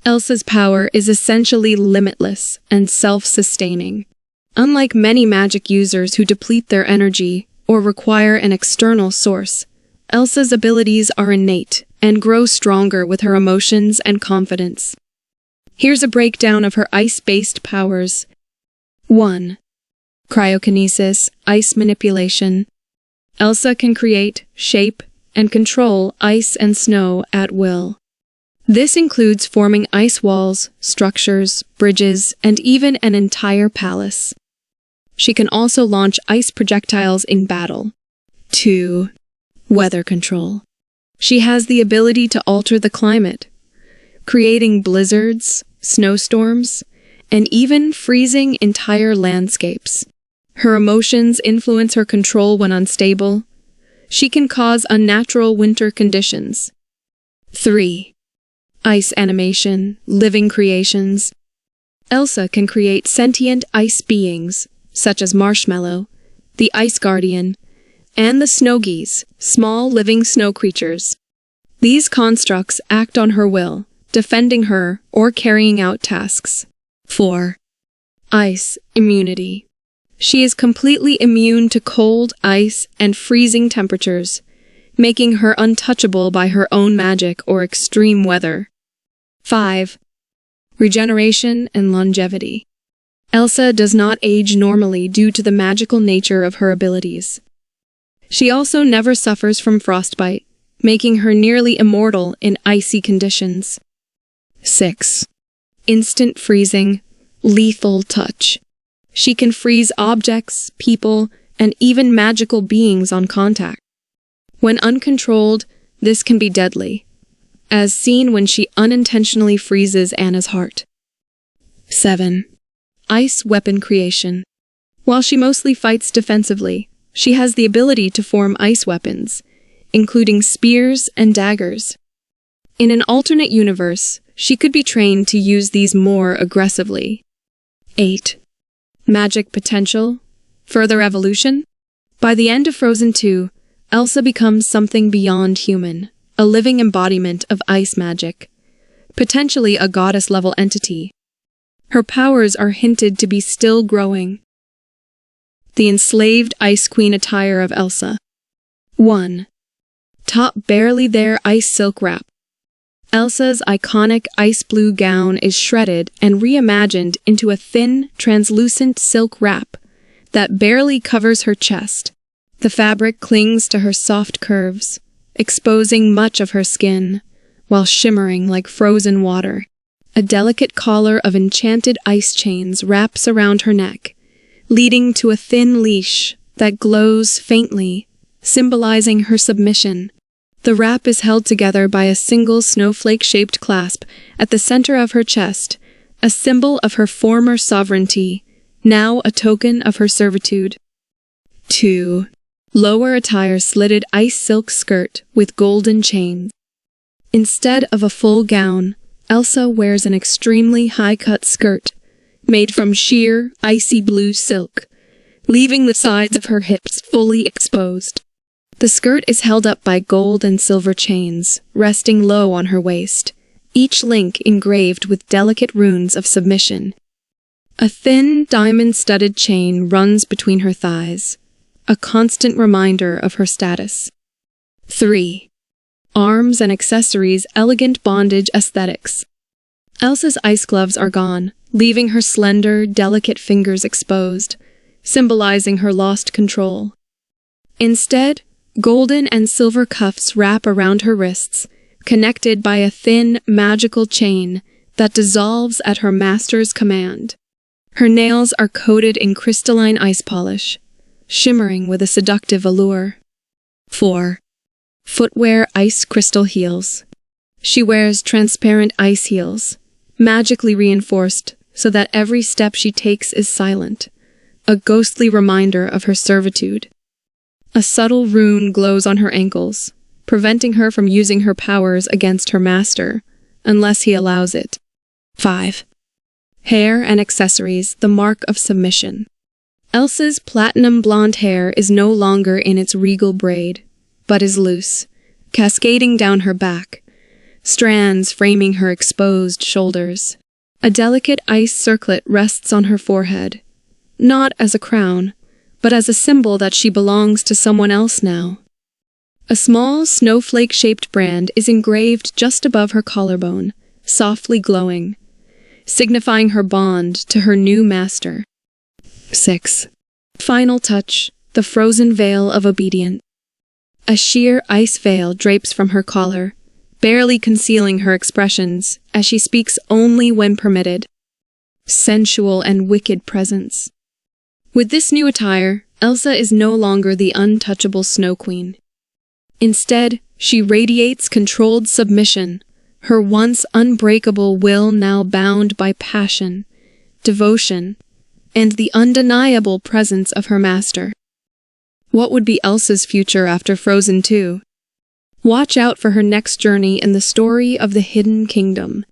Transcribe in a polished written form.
Elsa's power is essentially limitless and self-sustaining. Unlike many magic users who deplete their energy or require an external source, Elsa's abilities are innate and grow stronger with her emotions and confidence. Here's a breakdown of her ice-based powers. 1. Cryokinesis, ice manipulation. Elsa can create, shape, and control ice and snow at will. This includes forming ice walls, structures, bridges, and even an entire palace. She can also launch ice projectiles in battle. 2. Weather control. She has the ability to alter the climate, creating blizzards, snowstorms, and even freezing entire landscapes. Her emotions influence her control when unstable. She can cause unnatural winter conditions. 3. Ice animation, living creations. Elsa can create sentient ice beings, such as Marshmallow, the Ice Guardian, and the Snow Geese, small living snow creatures. These constructs act on her will, defending her or carrying out tasks. 4. Ice immunity. She is completely immune to cold, ice, and freezing temperatures, making her untouchable by her own magic or extreme weather. 5. Regeneration and longevity. Elsa does not age normally due to the magical nature of her abilities. She also never suffers from frostbite, making her nearly immortal in icy conditions. 6. Instant freezing, lethal touch. She can freeze objects, people, and even magical beings on contact. When uncontrolled, this can be deadly, as seen when she unintentionally freezes Anna's heart. 7. Ice weapon creation. While she mostly fights defensively, she has the ability to form ice weapons, including spears and daggers. In an alternate universe, she could be trained to use these more aggressively. 8. Magic potential. Further evolution. By the end of Frozen 2, Elsa becomes something beyond human, a living embodiment of ice magic, potentially a goddess-level entity. Her powers are hinted to be still growing. The enslaved Ice Queen attire of Elsa. 1. Top barely there ice silk wrap. Elsa's iconic ice blue gown is shredded and reimagined into a thin, translucent silk wrap that barely covers her chest. The fabric clings to her soft curves, exposing much of her skin, while shimmering like frozen water. A delicate collar of enchanted ice chains wraps around her neck, leading to a thin leash that glows faintly, symbolizing her submission. The wrap is held together by a single snowflake-shaped clasp at the center of her chest, a symbol of her former sovereignty, now a token of her servitude. 2. Lower attire slitted ice silk skirt with golden chains. Instead of a full gown, Elsa wears an extremely high-cut skirt, made from sheer, icy blue silk, leaving the sides of her hips fully exposed. The skirt is held up by gold and silver chains, resting low on her waist, each link engraved with delicate runes of submission. A thin, diamond-studded chain runs between her thighs, a constant reminder of her status. 3. Arms and accessories, elegant bondage aesthetics. Elsa's ice gloves are gone, leaving her slender, delicate fingers exposed, symbolizing her lost control. Instead, golden and silver cuffs wrap around her wrists, connected by a thin, magical chain that dissolves at her master's command. Her nails are coated in crystalline ice polish, shimmering with a seductive allure. 4. Footwear ice crystal heels. She wears transparent ice heels, magically reinforced so that every step she takes is silent, a ghostly reminder of her servitude. A subtle rune glows on her ankles, preventing her from using her powers against her master, unless he allows it. 5. Hair and accessories, the mark of submission. Elsa's platinum blonde hair is no longer in its regal braid, but is loose, cascading down her back, strands framing her exposed shoulders. A delicate ice circlet rests on her forehead, not as a crown, but as a symbol that she belongs to someone else now. A small, snowflake-shaped brand is engraved just above her collarbone, softly glowing, signifying her bond to her new master. 6. Final touch, the frozen veil of obedience. A sheer ice veil drapes from her collar, barely concealing her expressions as she speaks only when permitted. Sensual and wicked presence. With this new attire, Elsa is no longer the untouchable Snow Queen. Instead, she radiates controlled submission, her once unbreakable will now bound by passion, devotion, and the undeniable presence of her master. What would be Elsa's future after Frozen 2? Watch out for her next journey in the story of the Hidden Kingdom.